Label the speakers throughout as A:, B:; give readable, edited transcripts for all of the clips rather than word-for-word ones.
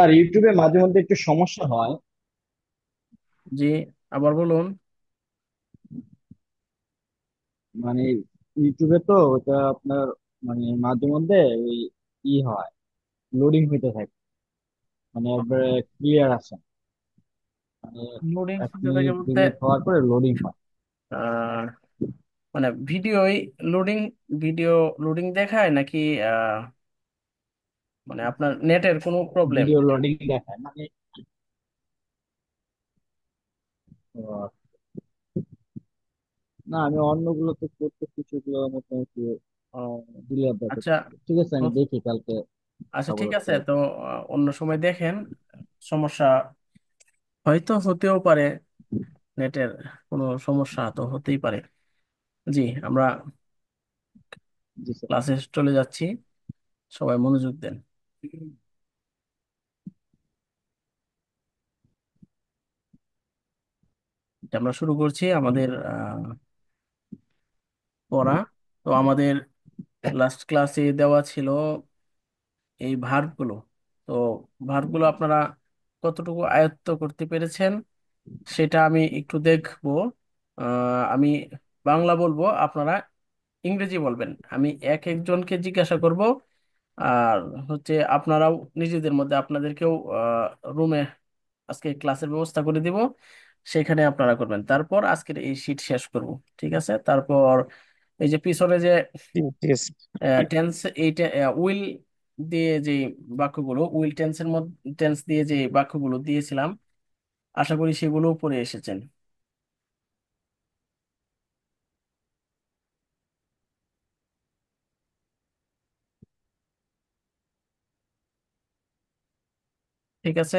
A: আর ইউটিউবে মাঝে মধ্যে একটু সমস্যা হয়।
B: জি, আবার বলুন।
A: মানে ইউটিউবে তো ওটা আপনার মানে মাঝে মধ্যে ওই হয়, লোডিং হইতে থাকে, মানে একবারে ক্লিয়ার আসে না। মানে
B: লোডিং
A: এক
B: হতে থাকে
A: মিনিট দুই
B: বলতে
A: মিনিট হওয়ার পরে লোডিং হয়।
B: আহ, মানে ভিডিওই লোডিং, ভিডিও লোডিং দেখায় নাকি আহ, মানে আপনার নেটের কোনো প্রবলেম?
A: ভিডিও লোডিং দেখায় মানে আহ, না, আমি অন্যগুলোতে করতেছি, সেগুলো মোটামুটি ক্লিয়ার
B: আচ্ছা,
A: দেখাচ্ছে। ঠিক আছে, আমি দেখি কালকে
B: আচ্ছা
A: খবর
B: ঠিক আছে,
A: করে।
B: তো অন্য সময় দেখেন। সমস্যা হয়তো হতেও পারে, নেটের কোনো সমস্যা তো হতেই পারে। জি, আমরা
A: জি স্যার।
B: ক্লাসে চলে যাচ্ছি, সবাই মনোযোগ দেন। আমরা শুরু করছি আমাদের পড়া। তো আমাদের লাস্ট ক্লাসে দেওয়া ছিল এই ভার্বগুলো। তো ভার্বগুলো আপনারা কতটুকু আয়ত্ত করতে পেরেছেন সেটা আমি একটু দেখবো। আমি বাংলা বলবো, আপনারা ইংরেজি বলবেন। আমি এক একজনকে জিজ্ঞাসা করব, আর হচ্ছে আপনারাও নিজেদের মধ্যে আপনাদেরকেও রুমে আজকে ক্লাসের ব্যবস্থা করে দিব, সেখানে আপনারা করবেন। তারপর আজকের এই শীট শেষ করব। ঠিক আছে? তারপর এই যে পিছনে যে
A: ঠিক ঠিক আছে।
B: টেন্স, এই উইল দিয়ে যে বাক্যগুলো, উইল টেন্সের মধ্যে, টেন্স দিয়ে যে বাক্যগুলো দিয়েছিলাম, আশা করি সেগুলো পড়ে এসেছেন। ঠিক আছে?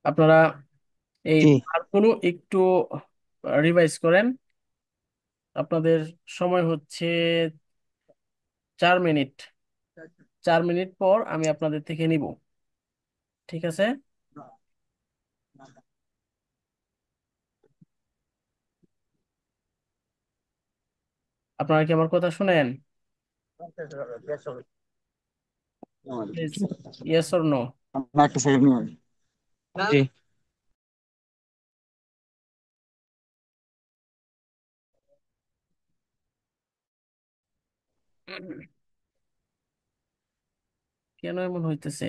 B: আপনারা এই
A: জি।
B: ভার্বগুলো একটু রিভাইজ করেন। আপনাদের সময় হচ্ছে 4 মিনিট। 4 মিনিট পর আমি আপনাদের থেকে নিব। ঠিক আছে? আপনারা কি আমার কথা শুনেন? Please, yes or no.
A: না, একটা সেকেন্ড নিয়ে আসি। জি।
B: কেন এমন হইতেছে?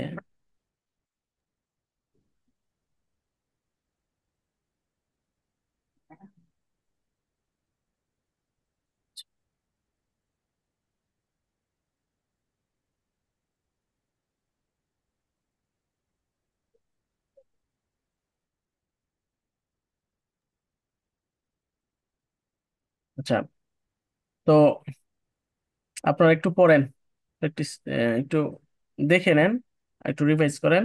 B: আচ্ছা, তো আপনারা একটু পড়েন, প্র্যাকটিস, একটু দেখে নেন, একটু রিভাইজ করেন।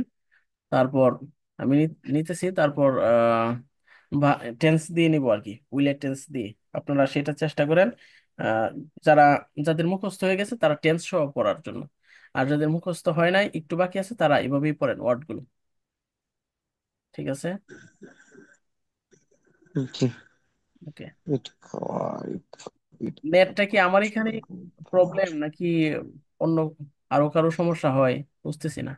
B: তারপর আমি নিতেছি, তারপর টেন্স দিয়ে নিব আর কি, উইলের টেন্স দিয়ে। আপনারা সেটা চেষ্টা করেন। আহ, যারা, যাদের মুখস্থ হয়ে গেছে তারা টেন্স সহ পড়ার জন্য, আর যাদের মুখস্থ হয় নাই, একটু বাকি আছে, তারা এভাবেই পড়েন ওয়ার্ডগুলো। ঠিক আছে?
A: জি।
B: ওকে।
A: It quite it
B: নেটটা কি আমার এখানে প্রবলেম নাকি অন্য আরো কারো সমস্যা হয়? বুঝতেছি না।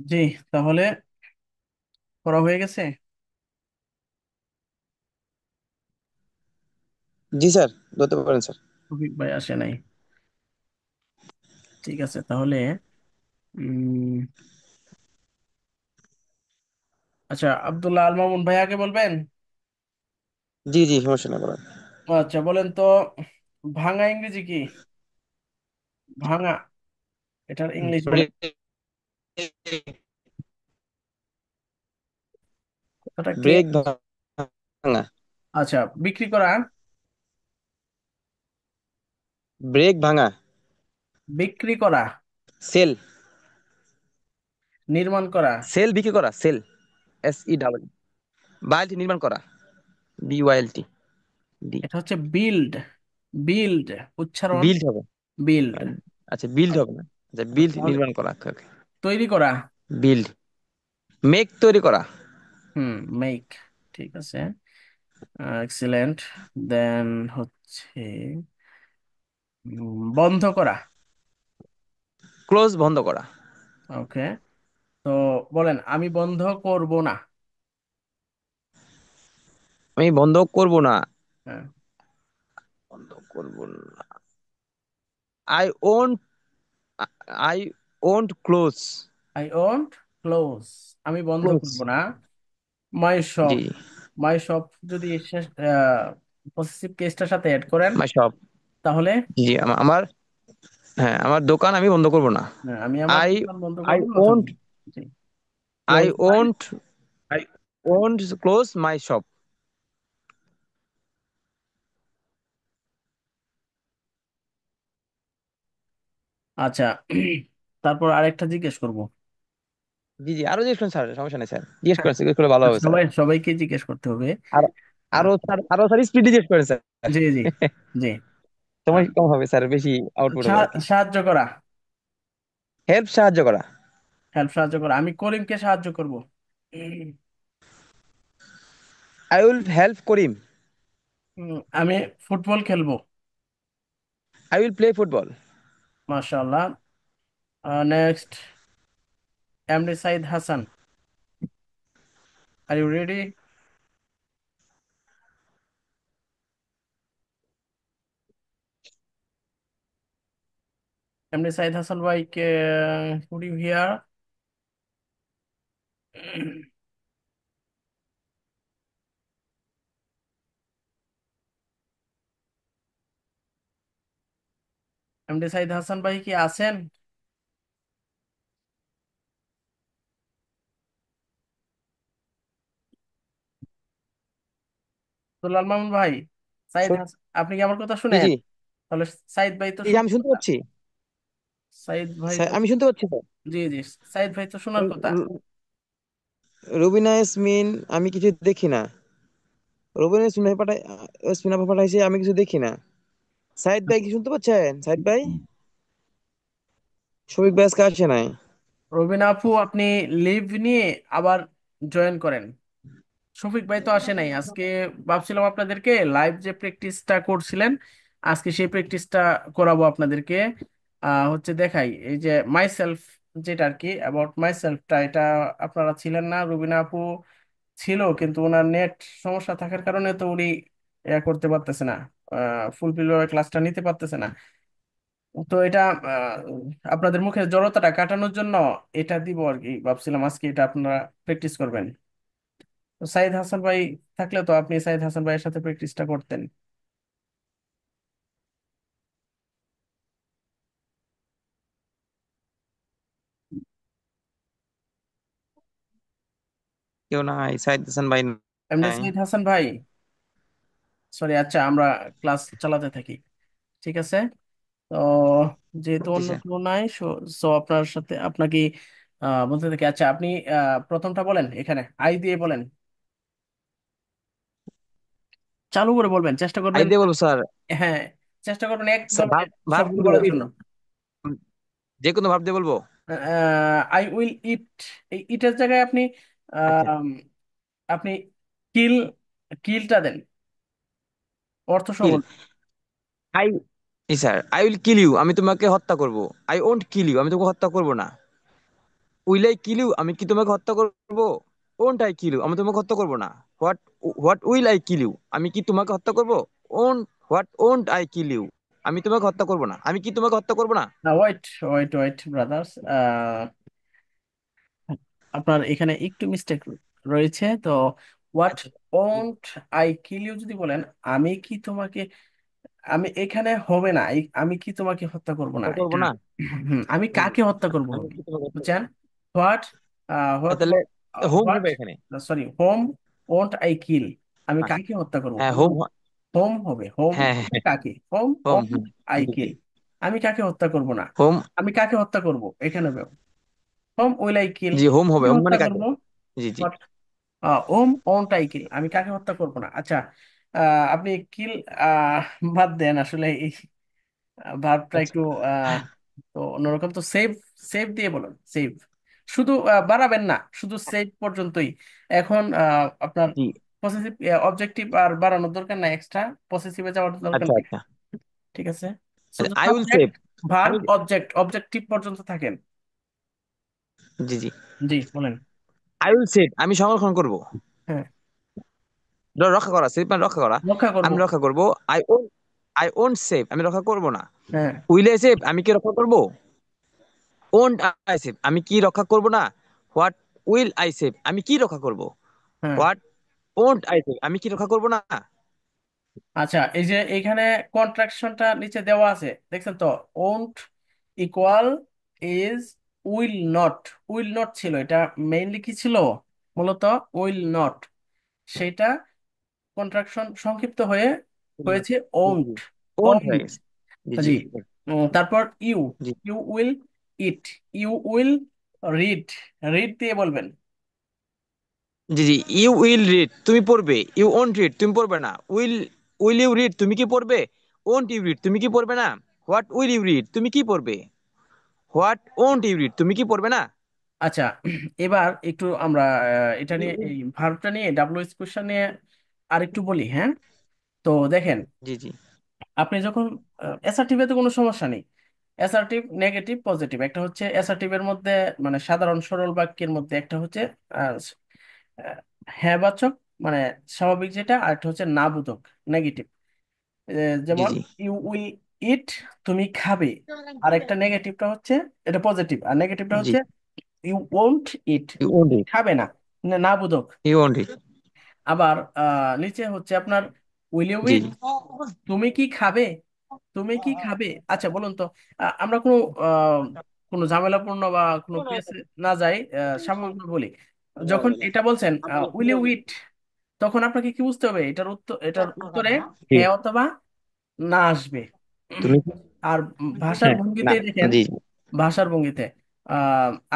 B: জি, তাহলে পড়া হয়ে গেছে।
C: জি স্যার, ধরতে পারেন স্যার।
B: রফিক ভাই আসে নাই। ঠিক আছে তাহলে উম আচ্ছা, আব্দুল্লাহ আল মামুন ভাই আগে বলবেন।
C: জি জি, সমস্যা না, বলেন।
B: আচ্ছা বলেন তো, ভাঙা ইংরেজি কি? ভাঙা, এটার ইংলিশ বলেন।
C: ব্রেক,
B: কথাটা কি?
C: ব্রেক ভাঙা।
B: আচ্ছা, বিক্রি করা।
C: ব্রেক ভাঙা।
B: বিক্রি করা।
C: সেল।
B: নির্মাণ করা।
C: সেল বিক্রি করা, সেল। SE বাইল্ড নির্মাণ করা। BYLT। ডি।
B: এটা হচ্ছে বিল্ড। বিল্ড, উচ্চারণ
C: বিল্ড হবে।
B: বিল্ড।
C: আচ্ছা, বিল্ড হবে না। আচ্ছা, বিল্ড
B: তাহলে
C: নির্মাণ করা।
B: তৈরি করা।
C: বিল্ড, মেক তৈরি করা।
B: হুম, মেক। ঠিক আছে, এক্সিলেন্ট। দেন হচ্ছে বন্ধ করা।
C: ক্লোজ বন্ধ করা।
B: ওকে, তো বলেন আমি বন্ধ করব না।
C: আমি বন্ধ করব না।
B: হ্যাঁ।
C: বন্ধ করব না। I won't, I won't close.
B: I won't close, আমি বন্ধ
C: ক্লোজ।
B: করব না। মাই
C: জি
B: শপ।
C: জি।
B: মাই শপ যদি শেষ পসেসিভ কেসটার সাথে অ্যাড করেন
C: মাই শপ।
B: তাহলে
C: জি জি, আমার, হ্যাঁ, আমার দোকান আমি বন্ধ করব না।
B: আমি আমার
C: আই
B: দোকান বন্ধ
C: আই
B: করব না, অথবা
C: won't,
B: G,
C: I
B: close my.
C: Won't, I won't close my shop.
B: আচ্ছা, তারপর আরেকটা জিজ্ঞেস করব।
C: জি জি, আরো জিজ্ঞেস করেন স্যার, সমস্যা নেই স্যার, জিজ্ঞেস করেন, জিজ্ঞেস করলে ভালো হবে স্যার।
B: সবাইকে জিজ্ঞেস করতে হবে।
C: আর
B: আহ,
C: আরো স্যার স্পিডে জিজ্ঞেস করেন স্যার।
B: জি জি জি।
C: সময় কম হবে স্যার, বেশি আউটপুট হবে আর কি।
B: সাহায্য করা।
C: হেল্প, সাহায্য করা।
B: হেল্প, সাহায্য করা, আমি করিমকে সাহায্য করব।
C: I will help Karim.
B: আমি ফুটবল খেলবো।
C: I will play football.
B: মাশাআল্লাহ। Next, MD Saeed Hasan, are you ready? MD Saeed Hasan ভাই কে, could you hear? MD Saeed Hasan ভাই কি আছেন? দুলাল মামুন ভাই, সাইদ
C: শুন-
B: হাসান, আপনি কি আমার কথা
C: জি
B: শুনেন?
C: জি
B: তাহলে সাইদ ভাই তো
C: জি,
B: শোনার
C: আমি শুনতে
B: কথা।
C: পাচ্ছি
B: সাইদ ভাই
C: স্যার,
B: তো,
C: আমি শুনতে পাচ্ছি স্যার।
B: জি জি, সাইদ ভাই তো শোনার কথা।
C: রুবিনা ইয়াসমিন, আমি কিছু দেখি না। রুবিনা ইয়াসমিন পাঠাই, ইয়াসমিন আপা পাঠাইছে, আমি কিছু দেখি না। সাইদ ভাই কি শুনতে পাচ্ছেন? সাইদ ভাই, শফিক ভাই আজকে আসে নাই।
B: রবিনা আপু, আপনি লিভ নিয়ে আবার জয়েন করেন। শফিক ভাই তো আসে নাই আজকে। ভাবছিলাম আপনাদেরকে লাইভ যে প্র্যাকটিসটা করছিলেন, আজকে সেই প্র্যাকটিসটা করাবো আপনাদেরকে। হচ্ছে দেখাই, এই যে মাই সেলফ, যেটা আর কি অ্যাবাউট মাই সেলফটা, এটা আপনারা ছিলেন না। রুবিনা আপু ছিল, কিন্তু ওনার নেট সমস্যা থাকার কারণে তো উনি করতে পারতেছে না, ফুলফিল ক্লাসটা নিতে পারতেছে না। তো এটা আপনাদের মুখের জড়তাটা কাটানোর জন্য এটা দিব আর কি, ভাবছিলাম আজকে এটা আপনারা প্র্যাকটিস করবেন। তো সাইদ হাসান ভাই থাকলে তো আপনি সাইদ হাসান ভাইয়ের সাথে প্র্যাকটিসটা করতেন।
C: কেউ নাই, সাইদ হাসান ভাই
B: এমনি
C: নাই।
B: সাইদ হাসান ভাই, সরি, আচ্ছা আমরা ক্লাস চালাতে থাকি, ঠিক আছে। তো যেহেতু
C: জি
B: অন্য
C: স্যার।
B: কেউ নাই, সো আপনার সাথে আপনাকে বলতে থাকি। আচ্ছা, আপনি প্রথমটা বলেন, এখানে আই দিয়ে বলেন, চালু করে বলবেন, চেষ্টা
C: আই
B: করবেন।
C: দিয়ে বলবো স্যার?
B: হ্যাঁ, চেষ্টা করবেন
C: স্যার,
B: একদম
C: ভাব ভাব
B: সবগুলো
C: কিন্তু
B: বলার
C: ওই,
B: জন্য।
C: যে কোনো ভাব দিয়ে বলবো।
B: আই উইল ইট, এই ইটের জায়গায় আপনি
C: আচ্ছা,
B: আম, আপনি কিল, কিলটা দেন, অর্থ সহ
C: কিল।
B: বলবেন।
C: আই, জি sir, I will kill you, আমি তোমাকে হত্যা করব। আই ওন্ট কিল ইউ, আমি তোমাকে হত্যা করব না। উইল আই কিল ইউ, আমি কি তোমাকে হত্যা করব? ওন্ট আই কিল ইউ, আমি তোমাকে হত্যা করব না। What what will I kill you, আমি কি তোমাকে হত্যা করব? Won what won't I kill you, আমি তোমাকে হত্যা করব না, আমি কি তোমাকে হত্যা করব না?
B: না, ওয়েট ওয়েট ওয়েট ব্রাদার্স, আপনার এখানে একটু মিস্টেক রয়েছে। তো what won't I kill you যদি বলেন, আমি কি তোমাকে, আমি এখানে হবে না, আমি কি তোমাকে হত্যা করব না
C: হত্যা করব
B: এটা।
C: না।
B: আমি
C: জি জি।
B: কাকে হত্যা করব
C: আমি
B: হবে,
C: কি তোমাকে হত্যা করব
B: বুঝছেন? হোয়াট হোয়াট
C: তাহলে হোম
B: হোয়াট,
C: হবে এখানে।
B: সরি, হোম ওন্ট আই কিল, আমি
C: হ্যাঁ
B: কাকে হত্যা করব?
C: হ্যাঁ হোম।
B: হোম হবে, হোম
C: হ্যাঁ হ্যাঁ হ্যাঁ।
B: কাকে, home
C: home
B: won't
C: home.
B: I
C: জি জি।
B: কিল, আমি কাকে হত্যা করব না,
C: হোম।
B: আমি কাকে হত্যা করব এখানে, whom will I kill,
C: G home হবে,
B: আমি
C: হোম
B: হত্যা
C: মানে কাকে?
B: করব।
C: জি জি।
B: ওম ওন্ট আই কিল, আমি কাকে হত্যা করব না। আচ্ছা, আপনি কিল বাদ দেন, আসলে এই ভার্বটা
C: আচ্ছা।
B: একটু তো অন্যরকম। তো সেভ, সেভ দিয়ে বলুন, সেভ। শুধু বাড়াবেন না, শুধু সেভ পর্যন্তই। এখন আপনার
C: জি।
B: পসেসিভ অবজেক্টিভ আর বাড়ানোর দরকার নাই, এক্সট্রা পসেসিভে যাওয়ার দরকার
C: আচ্ছা
B: নাই।
C: আচ্ছা।
B: ঠিক আছে, শুধু
C: I will save.
B: Subject verb
C: আমি
B: অবজেক্ট, অবজেক্টিভ পর্যন্ত থাকেন।
C: জি জি।
B: জি বলেন।
C: আই উইল সেভ, আমি সংরক্ষণ করব।
B: হ্যাঁ,
C: রক্ষা করা, সেভ মানে রক্ষা করা।
B: রক্ষা করব।
C: আমি রক্ষা করব। I won I won't save, আমি রক্ষা করব না।
B: হ্যাঁ,
C: উইল আই সেভ, আমি কি রক্ষা করব? ওন্ট আই সেভ, আমি কি রক্ষা করব না। হোয়াট উইল আই সেভ, আমি কি রক্ষা করব?
B: হ্যাঁ।
C: হোয়াট ওন্ট আই সেভ, আমি কি রক্ষা করব না?
B: আচ্ছা, এই যে এইখানে কন্ট্রাকশনটা নিচে দেওয়া আছে, দেখছেন তো? Won't equal is will not, will not ছিল এটা, মেইনলি কি ছিল মূলত? উইল নট, সেটা কন্ট্রাকশন সংক্ষিপ্ত হয়ে হয়েছে
C: জি
B: ওন্ট।
C: জি। ওন্ট হয়ে
B: ওন্ট,
C: গেছে। জি জি।
B: জি। তারপর ইউ,
C: জি
B: you will eat, you will read, read দিয়ে বলবেন।
C: জি। জি ইউ উইল রিড, তুমি পড়বে। ইউ ওন্ট রিড, তুমি পড়বে না। উইল ইউ রিড, তুমি কি পড়বে? ওন্ট ইউ রিড, তুমি কি পড়বে না? হোয়াট উইল ইউ রিড, তুমি কি পড়বে? হোয়াট ওন্ট ইউ রিড, তুমি কি পড়বে না?
B: আচ্ছা, এবার একটু আমরা এটা নিয়ে, এই ভার্বটা নিয়ে, ডাব্লিউএইচ কোশ্চেন নিয়ে আরেকটু বলি, হ্যাঁ? তো দেখেন,
C: জি জি।
B: আপনি যখন অ্যাসার্টিভে তো কোনো সমস্যা নেই, অ্যাসার্টিভ নেগেটিভ পজিটিভ, একটা হচ্ছে অ্যাসার্টিভের মধ্যে মানে সাধারণ সরল বাক্যের মধ্যে একটা হচ্ছে আহ, আহ, হ্যাঁ বাচক, মানে স্বাভাবিক যেটা, আর একটা হচ্ছে না বোধক নেগেটিভ।
C: জি
B: যেমন
C: জি।
B: ইউ উইল ইট, তুমি খাবে। আর একটা নেগেটিভটা হচ্ছে, এটা পজিটিভ, আর নেগেটিভটা
C: জি।
B: হচ্ছে you won't eat,
C: you won't read.
B: খাবে না, না বোধক।
C: You won't read.
B: আবার নিচে হচ্ছে আপনার উইল ইউ
C: জি
B: ইট,
C: জি।
B: তুমি কি খাবে, তুমি কি খাবে। আচ্ছা বলুন তো, আমরা কোনো কোনো ঝামেলাপূর্ণ বা কোনো কেসে না যাই, স্বাভাবিকভাবে বলি, যখন এটা বলছেন উইল ইউ ইট, তখন আপনাকে কি বুঝতে হবে? এটার উত্তর, এটার উত্তরে
C: জি।
B: হ্যাঁ অথবা না আসবে।
C: তুমি
B: আর ভাষার
C: হ্যাঁ না।
B: ভঙ্গিতেই দেখেন,
C: জি জি।
B: ভাষার ভঙ্গিতে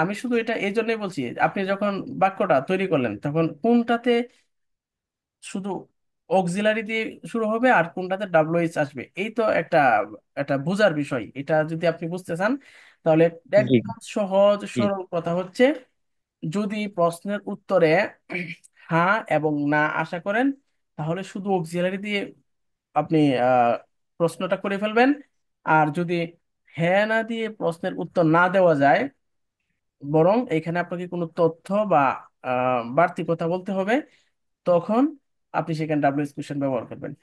B: আমি শুধু এটা এই জন্যই বলছি, আপনি যখন বাক্যটা তৈরি করলেন তখন কোনটাতে শুধু অক্সিলারি দিয়ে শুরু হবে আর কোনটাতে ডাব্লিউএইচ আসবে, এই তো একটা একটা বোঝার বিষয়। এটা যদি আপনি বুঝতে চান তাহলে
C: জি
B: একদম সহজ
C: জি।
B: সরল কথা হচ্ছে, যদি প্রশ্নের উত্তরে হ্যাঁ এবং না আশা করেন, তাহলে শুধু অক্সিলারি দিয়ে আপনি আহ, প্রশ্নটা করে ফেলবেন। আর যদি হ্যাঁ না দিয়ে প্রশ্নের উত্তর না দেওয়া যায়, বরং এখানে আপনাকে কোনো তথ্য বা বাড়তি কথা বলতে হবে, তখন আপনি সেখানে ডাব্লিউএইচ কোয়েশ্চেন ব্যবহার করবেন।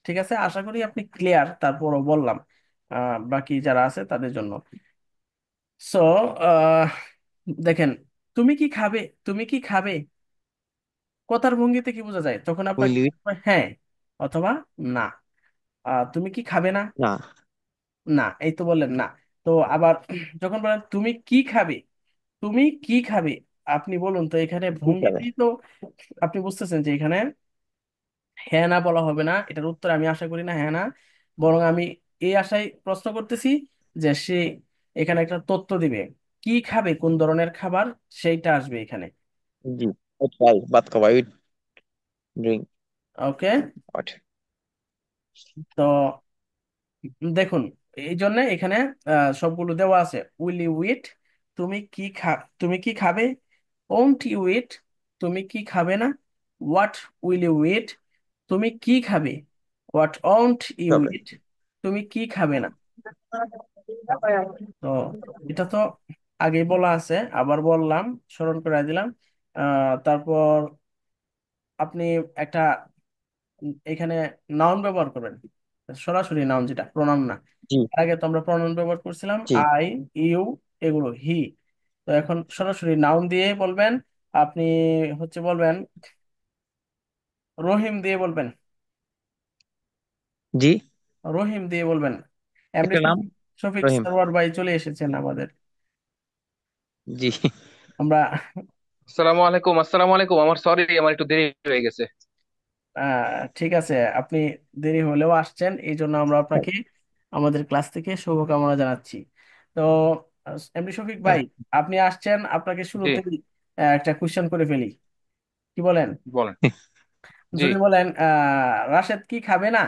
B: ঠিক আছে, আশা করি আপনি ক্লিয়ার, তারপরও বললাম বাকি যারা আছে তাদের জন্য। সো দেখেন, তুমি কি খাবে, তুমি কি খাবে, কথার ভঙ্গিতে কি বোঝা যায়? তখন
C: উইল
B: আপনাকে
C: ইউ।
B: হ্যাঁ অথবা না। তুমি কি খাবে না,
C: না।
B: না, এই তো বললেন না। তো আবার যখন বলেন তুমি কি খাবে, তুমি কি খাবে, আপনি বলুন তো এখানে
C: ঠিক আছে।
B: ভঙ্গিতেই তো আপনি বুঝতেছেন যে এখানে হ্যাঁ না বলা হবে না, এটার উত্তর আমি আশা করি না হ্যাঁ না, বরং আমি এই আশায় প্রশ্ন করতেছি যে সে এখানে একটা তথ্য দিবে, কি খাবে, কোন ধরনের খাবার, সেইটা আসবে এখানে।
C: জি। খাই ভাত খাওয়া, উইথ ড্রিঙ্ক
B: ওকে,
C: ওয়াটার।
B: তো দেখুন, এই জন্য এখানে সবগুলো দেওয়া আছে। উইল ইউ ইট, তুমি কি তুমি কি খাবে। ওন্ট ইউ ইট, তুমি কি খাবে না। হোয়াট উইল ইউ ইট, তুমি কি খাবে। হোয়াট ওন্ট ইউ ইট, তুমি কি খাবে না। তো এটা তো আগেই বলা আছে, আবার বললাম, স্মরণ করে দিলাম। তারপর আপনি একটা এখানে নাউন ব্যবহার করবেন, সরাসরি নাউন, যেটা প্রনাউন না।
C: জি
B: এর আগে তো আমরা প্রনাউন ব্যবহার করছিলাম,
C: জি।
B: আই, ইউ, এগুলো, হি। তো এখন সরাসরি নাউন দিয়ে বলবেন। আপনি হচ্ছে বলবেন, রহিম দিয়ে বলবেন,
C: জি।
B: রহিম দিয়ে বলবেন। এমনি
C: একটা নাম।
B: শফিক, শফিক
C: রহিম।
B: সরোয়ার ভাই চলে এসেছেন আমাদের।
C: জি।
B: আমরা
D: আসসালামু আলাইকুম, আমার সরি, আমার একটু দেরি হয়ে গেছে।
B: ঠিক আছে, আপনি দেরি হলেও আসছেন, এই জন্য আমরা আপনাকে আমাদের ক্লাস থেকে শুভকামনা জানাচ্ছি। তো এমনি শফিক ভাই, আপনি আসছেন, আপনাকে
D: জি,
B: শুরুতেই একটা কোশ্চেন করে ফেলি, কি বলেন?
D: বলেন। জি।
B: যদি বলেন রাশেদ কি খাবে না,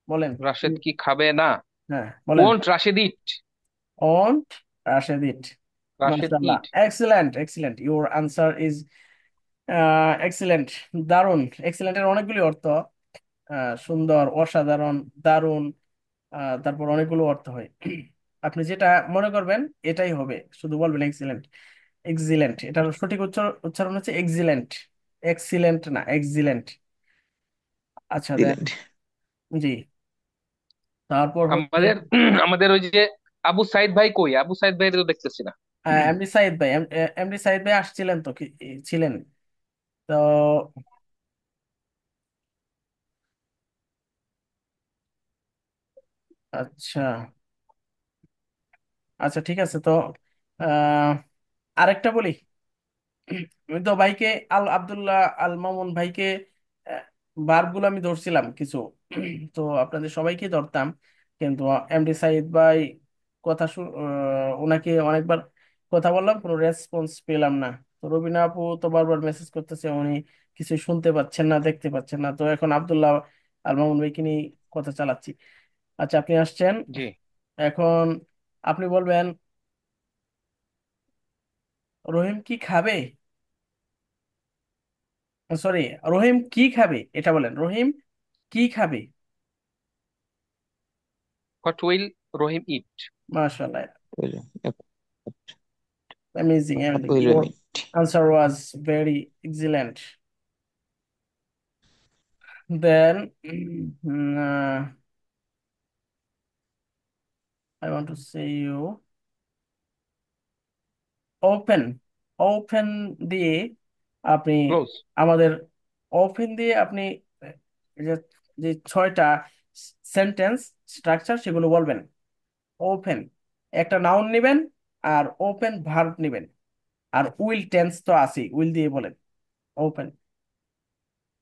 B: বলেন।
D: রাশেদ কি খাবে না?
B: হ্যাঁ, বলেন।
D: Won't Rashed eat?
B: Won't Rashed eat.
D: Rashed
B: মাশাআল্লাহ,
D: eat.
B: Excellent, excellent, your answer is excellent. দারুণ। এক্সিলেন্টের অনেকগুলি অর্থ, সুন্দর, অসাধারণ, দারুণ, তারপর অনেকগুলো অর্থ হয়। আপনি যেটা মনে করবেন এটাই হবে, শুধু বলবেন এক্সিলেন্ট। এক্সিলেন্ট, এটার সঠিক উচ্চারণ হচ্ছে এক্সিলেন্ট, এক্সিলেন্ট না, এক্সিলেন্ট। আচ্ছা দেন।
C: দিলেন।
B: জি। তারপর হচ্ছে
D: আমাদের আমাদের ওই যে আবু সাইদ ভাই কই? আবু সাইদ ভাই তো দেখতেছি না।
B: এমডি সাইদ ভাই, এমডি সাইদ ভাই আসছিলেন তো, কি ছিলেন? তো আচ্ছা, আচ্ছা ঠিক আছে। তো আহ আরেকটা বলি, আমি তো ভাইকে, আল আব্দুল্লাহ আল মামুন ভাইকে বারগুলো আমি ধরছিলাম কিছু, তো আপনাদের সবাইকে ধরতাম, কিন্তু এমডি সাইদ ভাই ওনাকে অনেকবার কথা বললাম, কোনো রেসপন্স পেলাম না। তো রবিনা আপু তো বারবার মেসেজ করতেছে, উনি কিছু শুনতে পাচ্ছেন না, দেখতে পাচ্ছেন না। তো এখন আব্দুল্লাহ আল মামুন ভাইকে নিয়ে কথা চালাচ্ছি। আচ্ছা, আপনি আসছেন
D: জি।
B: এখন, আপনি বলবেন, রহিম কি খাবে, সরি, রহিম কি খাবে, এটা বলেন, রহিম কি খাবে।
D: What will Rahim eat?
B: মাশাআল্লাহ, অ্যামেজিং, অ্যামেজিং,
C: ওই
B: your
C: remit.
B: Answer was very excellent. Then I want to say you, open, open দিয়ে আপনি
D: ক্লোজ।
B: আমাদের, ওপেন দিয়ে আপনি এই যে যে ছয়টা সেন্টেন্স স্ট্রাকচার সেগুলো বলবেন। ওপেন, একটা নাউন নেবেন, আর ওপেন ভার্ব নেবেন, আর উইল টেন্স তো আছেই, উইল দিয়ে বলেন ওপেন।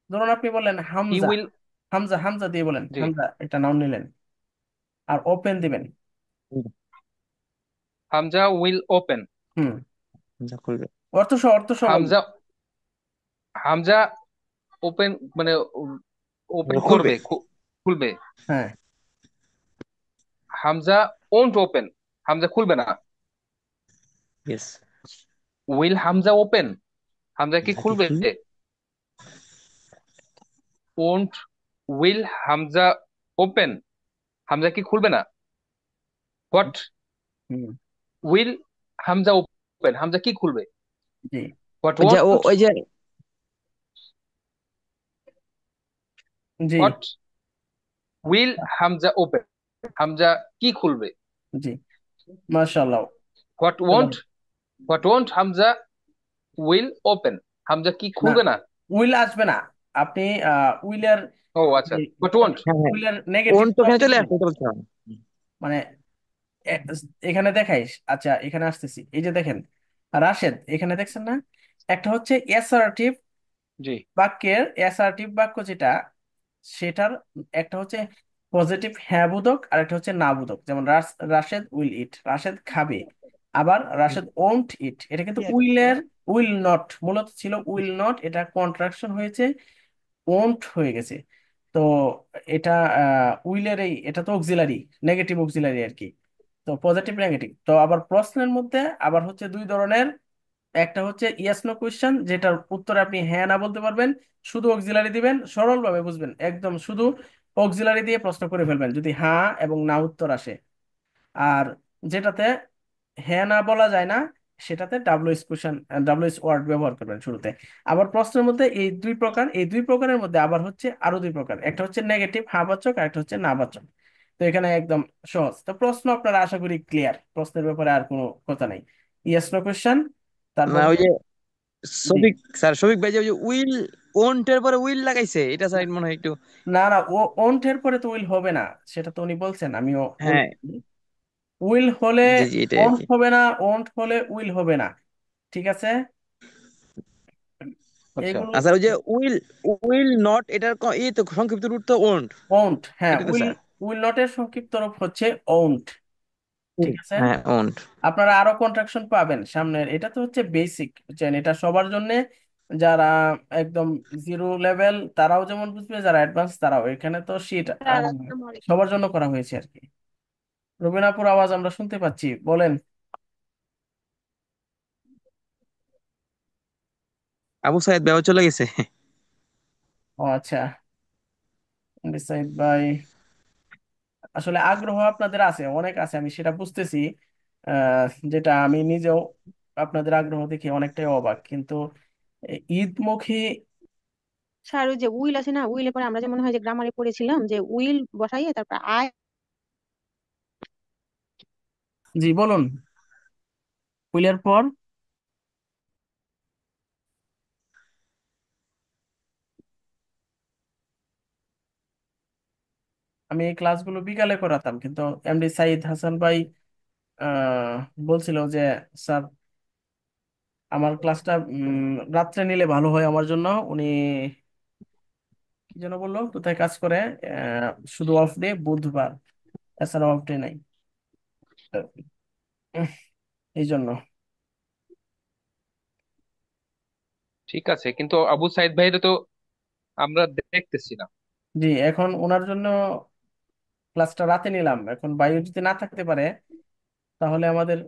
B: ধরুন আপনি বললেন
D: হি
B: হামজা,
D: উইল।
B: হামজা, হামজা দিয়ে বলেন,
D: জি।
B: হামজা একটা নাউন নিলেন, আর ওপেন দিবেন।
D: Hamza will open.
B: হুম,
C: খুলবে।
B: অর্থ সহ, অর্থ সহ বলবেন।
D: হামজা হামজা ওপেন মানে ওপেন
C: খুলবে।
D: করবে, খুলবে।
B: হ্যাঁ,
D: হামজা ওন্ট ওপেন, হামজা খুলবে না।
C: Yes.
D: Will Hamza open, Hamza কি
C: নাকি
D: খুলবে?
C: খুলবে।
D: Won't will Hamza open, Hamza কি খুলবে না। What
B: hmm,
D: will Hamza open, Hamza কি খুলবে।
B: জি,
D: হোয়াট
C: ওই যে
D: ওয়ান্ট
C: ওই যে
B: জি,
D: what will Hamza open, Hamza কি খুলবে।
B: জি, মাশাআল্লাহ।
D: What want what want Hamza will open, Hamza কি
B: না,
D: খুলবে না।
B: উইল আসবে না, আপনি উইলের,
D: ও আচ্ছা, হোয়াট ওয়ান্ট।
C: হ্যাঁ হ্যাঁ,
B: উইলের
C: কোন
B: নেগেটিভ
C: তো
B: তো
C: এখানে
B: আপনি
C: চলে
B: দিবেন,
C: আসছে, এটা বলছিলাম।
B: মানে এ- এখানে দেখাইস। আচ্ছা, এখানে আসতেছি, এই যে দেখেন, রাশেদ এখানে দেখছেন না, একটা হচ্ছে অ্যাসার্টিভ
D: জি।
B: বাক্যের, অ্যাসার্টিভ বাক্য যেটা, সেটার একটা হচ্ছে পজিটিভ হ্যাঁ বোধক, আর একটা হচ্ছে না বোধক। যেমন রাশেদ উইল ইট, রাশেদ খাবে। আবার রাশেদ ওন্ট ইট, এটা কিন্তু উইলের, উইল নট মূলত ছিল, উইল নট, এটা কন্ট্রাকশন হয়েছে, ওন্ট হয়ে গেছে। তো এটা উইলের, এই এটা তো অক্সিলারি, নেগেটিভ অক্সিলারি আর কি। তো পজিটিভ নেগেটিভ। তো আবার প্রশ্নের মধ্যে আবার হচ্ছে দুই ধরনের, একটা হচ্ছে ইয়েস নো কোয়েশ্চেন, যেটার উত্তরে আপনি হ্যাঁ না বলতে পারবেন, শুধু অক্সিলারি দিবেন, সরলভাবে বুঝবেন, একদম শুধু অক্সিলারি দিয়ে প্রশ্ন করে ফেলবেন যদি হ্যাঁ এবং না উত্তর আসে। আর যেটাতে হ্যাঁ না বলা যায় না, সেটাতে ডাব্লিউএইচ কোশ্চেন, ডাব্লিউএইচ ওয়ার্ড ব্যবহার করবেন শুরুতে। আবার প্রশ্নের মধ্যে এই দুই প্রকার, এই দুই প্রকারের মধ্যে আবার হচ্ছে আরো দুই প্রকার, একটা হচ্ছে নেগেটিভ হ্যাঁ বাচক আর একটা হচ্ছে না বাচক। তো এখানে একদম সহজ। তো প্রশ্ন আপনারা আশা করি ক্লিয়ার, প্রশ্নের ব্যাপারে আর কোনো কথা নাই। Yes no question.
C: না
B: তারপর
C: ওই যে
B: জি,
C: শফিক স্যার, শফিক ভাই যে ওই যে উইল ওন্টের পরে উইল লাগাইছে, এটা স্যার মনে হয় একটু।
B: না না, ও ওন্টের পরে তো উইল হবে না, সেটা তো উনি বলছেন, আমিও
C: হ্যাঁ,
B: বলছি। উইল হলে
C: জি জি, এটাই আর
B: ওন্ট
C: কি।
B: হবে না, ওন্ট হলে উইল হবে না। ঠিক আছে,
D: আচ্ছা,
B: এগুলো।
C: আচ্ছা, ওই যে উইল উইল নট, এটার এই তো সংক্ষিপ্ত রূপ তো ওন্ট,
B: ওন্ট, হ্যাঁ,
C: এটা তো
B: উইল,
C: স্যার।
B: উইল নটের সংক্ষিপ্ত রূপ হচ্ছে ওন্ট। ঠিক আছে,
C: হ্যাঁ, ওন্ট।
B: আপনারা আরো কন্ট্রাকশন পাবেন সামনের, এটা তো হচ্ছে বেসিক, বুঝছেন, এটা সবার জন্য। যারা একদম জিরো লেভেল তারাও যেমন বুঝবে, যারা অ্যাডভান্স তারাও, এখানে তো শীট সবার জন্য করা হয়েছে আর কি। রবিনাপুর আওয়াজ আমরা শুনতে পাচ্ছি, বলেন।
C: আবু সাইদ ব্যবহার চলে গেছে।
B: ও আচ্ছা, সাইদ ভাই, আসলে আগ্রহ আপনাদের আছে, অনেক আছে, আমি সেটা বুঝতেছি। যেটা আমি নিজেও আপনাদের আগ্রহ দেখে অনেকটাই অবাক, কিন্তু ঈদমুখী।
E: স্যার ওই যে উইল আছে না, উইলে পরে আমরা যে মনে হয় যে গ্রামারে পড়েছিলাম যে উইল বসাইয়ে তারপর আই।
B: জি বলুন, উইলের পর। আমি এই ক্লাসগুলো বিকালে করাতাম, কিন্তু এমডি সাইদ হাসান ভাই আহ বলছিল যে স্যার আমার ক্লাসটা রাত্রে নিলে ভালো হয় আমার জন্য। উনি কি যেন বললো, কোথায় কাজ করে, শুধু অফ ডে বুধবার, এছাড়া অফ ডে নাই। উহ, এই জন্য।
D: ঠিক আছে, কিন্তু আবু সাইদ ভাইরে তো আমরা দেখতেছি না।
B: জি, এখন ওনার জন্য ক্লাসটা রাতে নিলাম, এখন বায়ু যদি না থাকতে পারে তাহলে আমাদের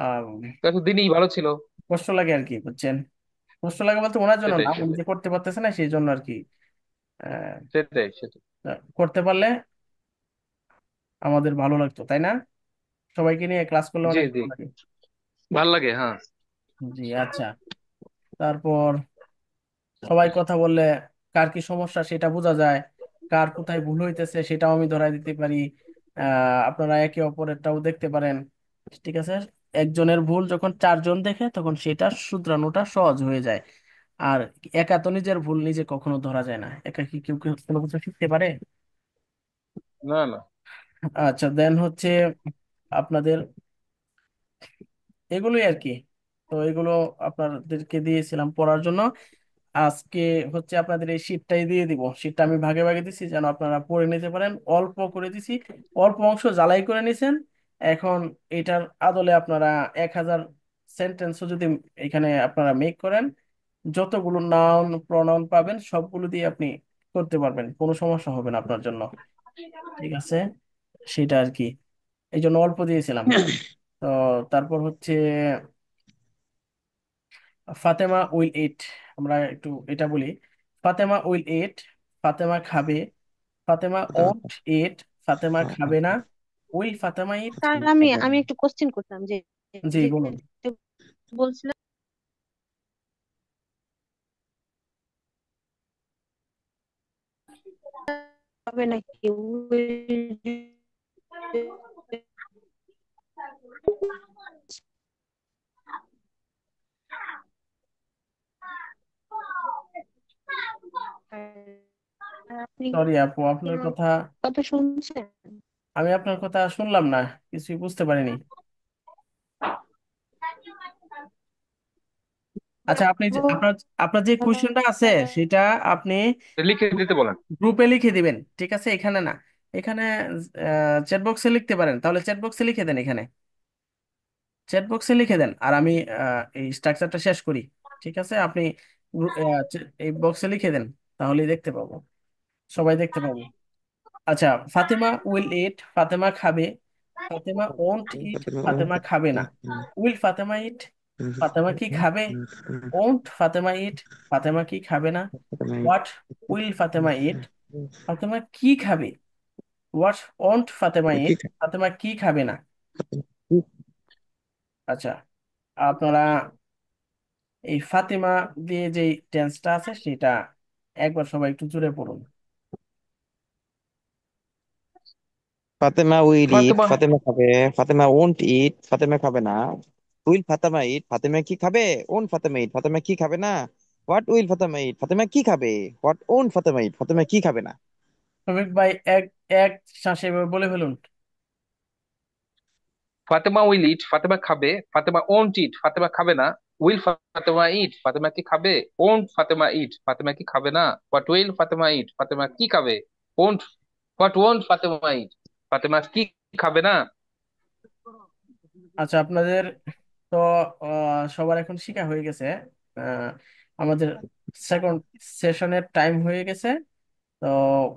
B: আহ
D: তো একটু দিনই ভালো ছিল।
B: কষ্ট লাগে আর কি, বুঝছেন। কষ্ট লাগে বলতে ওনার জন্য
D: সেটাই
B: না, উনি
D: সেটাই
B: যে করতে পারতেছে না সেই জন্য আর কি। আহ,
D: সেটাই সেটাই।
B: করতে পারলে আমাদের ভালো লাগতো, তাই না? সবাইকে নিয়ে ক্লাস করলে
D: জি
B: অনেক
D: জি,
B: ভালো লাগে।
D: ভাল লাগে, হ্যাঁ।
B: জি আচ্ছা, তারপর সবাই কথা বললে কার কি সমস্যা সেটা বোঝা যায়, কার কোথায় ভুল হইতেছে সেটাও আমি ধরাই দিতে পারি। আপনারা একে অপরেরটাও দেখতে পারেন। ঠিক আছে, একজনের ভুল যখন চারজন দেখে তখন সেটা শুধরানোটা সহজ হয়ে যায়। আর একা তো নিজের ভুল নিজে কখনো ধরা যায় না, একা কি কেউ কেউ কোনো কিছু শিখতে পারে?
D: না না।
B: আচ্ছা, দেন হচ্ছে আপনাদের এগুলোই আর কি। তো এগুলো আপনাদেরকে দিয়েছিলাম পড়ার জন্য। আজকে হচ্ছে আপনাদের এই শীটটাই দিয়ে দিব, শীটটা আমি ভাগে ভাগে দিছি যেন আপনারা পড়ে নিতে পারেন, অল্প করে দিছি, অল্প অংশ জ্বালাই করে নিছেন। এখন এটার আদলে আপনারা 1000 সেন্টেন্সও যদি এখানে আপনারা মেক করেন, যতগুলো নাউন প্রনাউন পাবেন সবগুলো দিয়ে আপনি করতে পারবেন, কোনো সমস্যা হবে না আপনার জন্য। ঠিক আছে, সেটা আর কি, এই জন্য অল্প দিয়েছিলাম। তো তারপর হচ্ছে ফাতেমা উইল ইট, আমরা একটু এটা বলি। ফাতেমা উইল ইট, ফাতেমা খাবে। ফাতেমা ওন্ট ইট, ফাতেমা খাবে না। Will Fatema it?
E: স্যার আমি আমি একটু কোশ্চেন করতাম যে
B: জি
E: যে
B: বলুন।
E: বলছিলাম হবে নাকি আপনি
B: সরি আপু,
E: কি
B: আপনার
E: আমার
B: কথা,
E: কথা শুনছেন?
B: আমি আপনার কথা শুনলাম না, কিছুই বুঝতে পারিনি। আচ্ছা, আপনি যে আপনার আপনার যে কোশ্চেনটা আছে সেটা আপনি
D: লিখে দিতে বলেন।
B: গ্রুপে লিখে দিবেন, ঠিক আছে, এখানে না। এখানে চ্যাট বক্সে লিখতে পারেন, তাহলে চ্যাট বক্সে লিখে দেন, এখানে চ্যাট বক্সে লিখে দেন, আর আমি এই স্ট্রাকচারটা শেষ করি। ঠিক আছে, আপনি এই বক্সে লিখে দেন, তাহলেই দেখতে পাবো, সবাই দেখতে পাবো। আচ্ছা, ফাতেমা উইল ইট, ফাতেমা খাবে। ফাতেমা ওন্ট ইট, ফাতেমা খাবে না। উইল ফাতেমা ইট, ফাতেমা কি খাবে? ওন্ট ফাতেমা ইট, ফাতেমা কি খাবে না? হোয়াট উইল ফাতেমা ইট, ফাতেমা কি খাবে? হোয়াট ওন্ট ফাতেমা ইট, ফাতেমা কি খাবে না? আচ্ছা, আপনারা এই ফাতিমা দিয়ে যে টেন্সটা আছে সেটা একবার সবাই একটু জুড়ে পড়ুন।
C: ফাতেমা উইল ইট,
D: ফাতেমা
C: ফাতেমা খাবে। ফাতেমা ওন্ট ইট, ফাতেমা খাবে না। উইল ফাতেমা ইট, ফাতেমা কি খাবে? ওন ফাতেমা ইট, ফাতেমা কি খাবে না। হোয়াট উইল ফাতেমা ইট, ফাতেমা কি খাবে? হোয়াট ওন ফাতেমা ইট, ফাতেমা কি খাবে না।
B: শফিক ভাই এক এক শ্বাসে এভাবে বলে ফেলুন।
D: ফাতেমা উইল ইট, ফাতেমা খাবে। ফাতেমা ওন্ট ইট, ফাতেমা খাবে না। উইল ফাতেমা ইট, ফাতেমা কি খাবে? ওন্ট ফাতেমা ইট, ফাতেমা কি খাবে না। হোয়াট উইল ফাতেমা ইট, ফাতেমা কি খাবে? ওন্ট হোয়াট ওন্ট ফাতেমা ইট, ফাতেমা কি খাবে না।
B: আচ্ছা, আপনাদের তো সবার এখন শিখা হয়ে গেছে। আহ, আমাদের সেকেন্ড সেশনের টাইম হয়ে গেছে। তো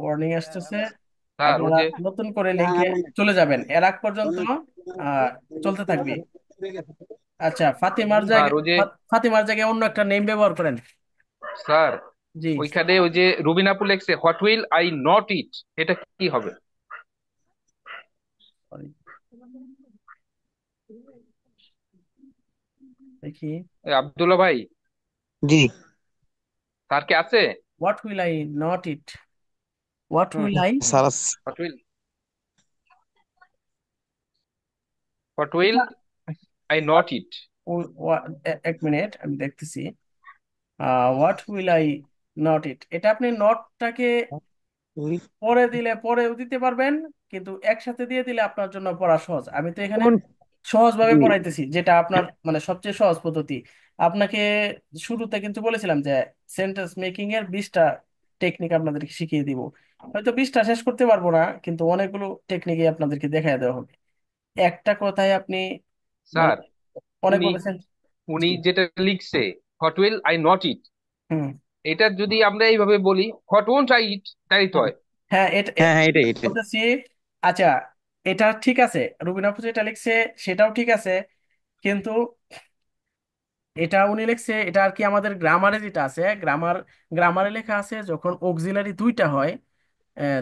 B: ওয়ার্নিং আসতেছে,
D: স্যার ও
B: আপনারা
D: যে
B: নতুন করে লিঙ্কে চলে যাবেন, এর আগ পর্যন্ত আহ, চলতে থাকবে। আচ্ছা, ফাতিমার
D: স্যার
B: জায়গায়
D: ও যে
B: ফাতিমার জায়গায় অন্য একটা নেম ব্যবহার করেন।
D: স্যার
B: জি,
D: ওইখানে ওই যে রুবিন আপু লেখছে what will I not it, এটা কি হবে?
B: সরি, দেখি।
D: আব্দুল্লাহ ভাই,
C: জি।
D: স্যার কে আছে?
B: What will I not it, what
D: hmm,
B: will I.
C: সারাস।
D: হোয়াট উইল
B: এটা
D: আই নট ইট।
B: এক মিনিট আমি দেখতেছি। What will I not it, এটা আপনি নটটাকে
C: উইল
B: পরে দিলে পরেও দিতে পারবেন, কিন্তু একসাথে দিয়ে দিলে আপনার জন্য পড়া সহজ। আমি তো এখানে
C: ওন।
B: সহজ ভাবে
C: জি
B: পড়াইতেছি, যেটা আপনার মানে সবচেয়ে সহজ পদ্ধতি। আপনাকে শুরুতে কিন্তু বলেছিলাম যে সেন্টেন্স মেকিং এর 20টা টেকনিক আপনাদেরকে শিখিয়ে দিব। হয়তো 20টা শেষ করতে পারবো না, কিন্তু অনেকগুলো টেকনিকই আপনাদেরকে দেখাই দেওয়া হবে। একটা কথায় আপনি মানে
D: স্যার উনি
B: অনেকভাবে
D: উনি
B: জি,
D: যেটা লিখছে হোয়াট উইল আই নট ইট,
B: হুম,
D: এটা যদি আমরা এইভাবে বলি হোয়াট ওন্ট আই ইট, তাই তো
B: হ্যাঁ,
D: হয়।
B: হ্যাঁ,
C: হ্যাঁ হ্যাঁ, এটাই এটাই।
B: বলতেছি। আচ্ছা, এটা ঠিক আছে, রুবিনা আপু যেটা লিখছে সেটাও ঠিক আছে, কিন্তু এটা উনি লিখছে, এটা আর কি আমাদের গ্রামারে যেটা আছে, গ্রামারে লেখা আছে যখন অক্সিলারি দুইটা হয়,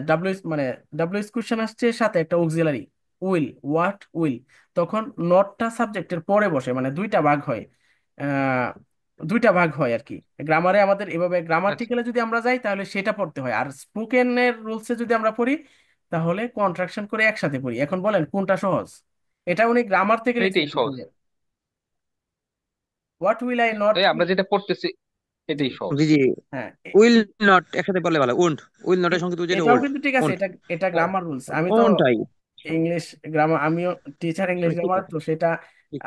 B: ডাব্লিউ মানে ডাব্লিউ কোশ্চেন আসছে সাথে একটা অক্সিলারি উইল, হোয়াট উইল, তখন নটটা সাবজেক্টের পরে বসে, মানে দুইটা ভাগ হয়। আহ, দুইটা ভাগ হয় আর কি গ্রামারে আমাদের এভাবে।
D: আচ্ছা,
B: গ্রামাটিক্যালে যদি আমরা যাই তাহলে সেটা পড়তে হয়, আর স্পোকেনের রুলসে যদি আমরা পড়ি তাহলে কন্ট্রাকশন করে একসাথে পড়ি। এখন বলেন কোনটা সহজ? এটা উনি গ্রামার থেকে লিখছে
D: এইটাই
B: কিন্তু,
D: সহজ।
B: What will I not.
D: তাই আমরা যেটা পড়তেছি এটাই সহজ।
C: জি জি।
B: হ্যাঁ,
C: উইল নট একসাথে বললে ভালো। ওন্ট। উইল নটের সংক্ষিপ্ত যেটা
B: এটাও
C: ওল্ড।
B: কিন্তু ঠিক আছে,
C: ওন্ট।
B: এটা এটা গ্রামার রুলস। আমি তো
C: ওন্টাই।
B: ইংলিশ গ্রামার, আমিও টিচার ইংলিশ গ্রামার, তো সেটা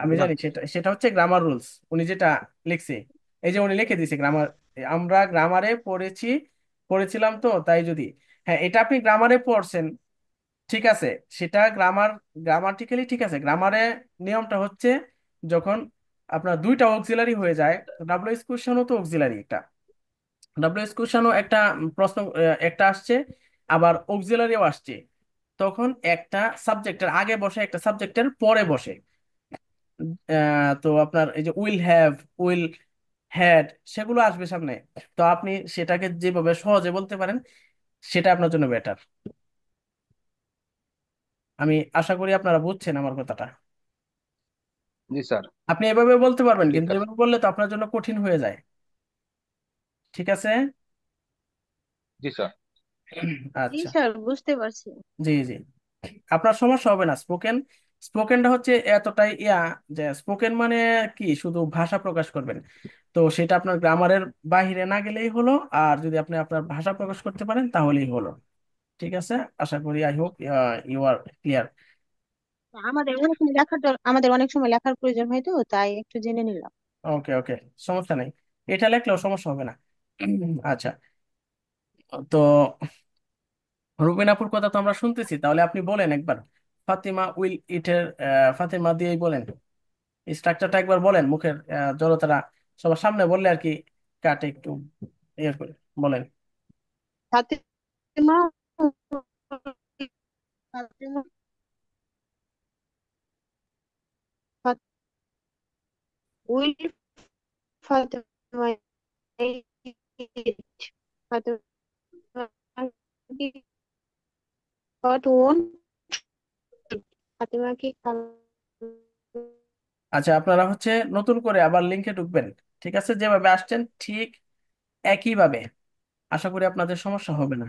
B: আমি জানি। সেটা সেটা হচ্ছে গ্রামার রুলস উনি যেটা লিখছে। এই যে উনি লিখে দিয়েছে গ্রামার, আমরা গ্রামারে পড়েছিলাম তো তাই যদি। হ্যাঁ, এটা আপনি গ্রামারে পড়ছেন, ঠিক আছে। সেটা গ্রামাটিক্যালি ঠিক আছে। গ্রামারে নিয়মটা হচ্ছে যখন আপনার দুইটা অক্সিলারি হয়ে যায়, ডাব্লিউ কোশ্চেনও তো অক্সিলারি একটা, ডাব্লিউএস কোশ্চেনও একটা প্রশ্ন একটা আসছে, আবার অক্সিলারিও আসছে, তখন একটা সাবজেক্টের আগে বসে একটা সাবজেক্টের পরে বসে। তো আপনার এই যে উইল হ্যাভ, উইল হ্যাড, সেগুলো আসবে সামনে। তো আপনি সেটাকে যেভাবে সহজে বলতে পারেন সেটা আপনার জন্য বেটার। আমি আশা করি আপনারা বুঝছেন আমার কথাটা।
D: জি স্যার।
B: আপনি এভাবে বলতে পারবেন,
D: ঠিক
B: কিন্তু
D: আছে।
B: এভাবে বললে তো আপনার জন্য কঠিন হয়ে যায়। ঠিক আছে।
D: জি স্যার।
E: জি
B: আচ্ছা,
E: স্যার, বুঝতে পারছি।
B: জি জি, আপনার সমস্যা হবে না। স্পোকেনটা হচ্ছে এতটাই যে স্পোকেন মানে কি শুধু ভাষা প্রকাশ করবেন, তো সেটা আপনার গ্রামারের বাহিরে না গেলেই হলো। আর যদি আপনি আপনার ভাষা প্রকাশ করতে পারেন তাহলেই হলো। ঠিক আছে, আশা করি, I hope you are clear.
E: আমাদের অনেক সময় লেখার প্রয়োজন হয়, তো তাই একটু জেনে নিলাম।
B: ওকে ওকে, সমস্যা নেই, এটা লেখলেও সমস্যা হবে না। আচ্ছা, তো রুবিনাপুর কথা তো আমরা শুনতেছি, তাহলে আপনি বলেন একবার ফাতিমা উইল ইটের ফাতিমা দিয়েই বলেন, স্ট্রাকচারটা একবার বলেন মুখের জড়তারা সবার সামনে বললে আর কি কাটে একটু ইয়ে করে বলেন।
E: Fatema Fatema will Fatema eat? Fatema what won Fatema কি খাবে
B: আচ্ছা, আপনারা হচ্ছে নতুন করে আবার লিঙ্কে ঢুকবেন। ঠিক আছে, যেভাবে আসছেন ঠিক একইভাবে। আশা করি আপনাদের সমস্যা হবে না।